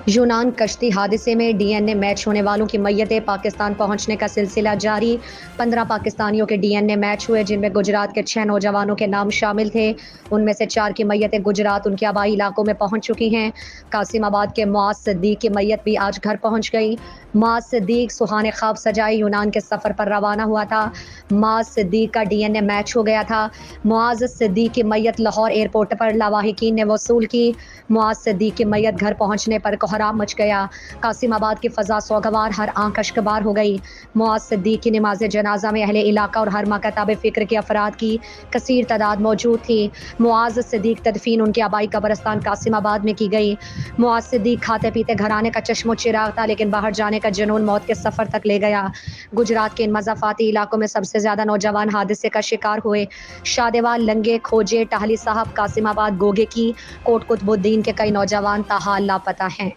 یونان کشتی حادثے میں ڈی این اے میچ ہونے والوں کی میتیں پاکستان پہنچنے کا سلسلہ جاری۔ 15 پاکستانیوں کے ڈی این اے میچ ہوئے، جن میں گجرات کے 6 نوجوانوں کے نام شامل تھے۔ ان میں سے 4 کی میتیں گجرات ان کے آبائی علاقوں میں پہنچ چکی ہیں۔ قاسم آباد کے معاذ صدیق کی میت بھی آج گھر پہنچ گئی۔ معاذ صدیق سہانے خواب سجائے یونان کے سفر پر روانہ ہوا تھا۔ معاذ صدیق کا ڈی این اے میچ ہو گیا تھا۔ معاذ صدیق کی میت لاہور ایئرپورٹ پر لواحقین نے وصول کی۔ معاذ صدیق کی میت گھر پہنچنے پر کوہرام مچ گیا۔ قاسم آباد کی فضا سوگوار، ہر آنکھ اشکبار ہو گئی۔ معاذ صدیق کی نماز جنازہ میں اہل علاقہ اور ہر مکاتب فکر کے افراد کی کثیر تعداد موجود تھی۔ معاذ صدیق تدفین ان کے آبائی قبرستان قاسم آباد میں کی گئی۔ معاذ صدیق کھاتے پیتے گھر آنے کا چشم و چراغ تھا، لیکن باہر جانے کا جنون موت کے سفر تک لے گیا۔ گجرات کے ان مضافاتی علاقوں میں سب سے زیادہ نوجوان حادثے کا شکار ہوئے۔ شادیوال، لنگے، کھوجے، ٹاہلی صاحب، قاسم آباد، گوگے کی، کوٹ قطب الدین کے کئی نوجوان تاحال لاپتہ ہیں۔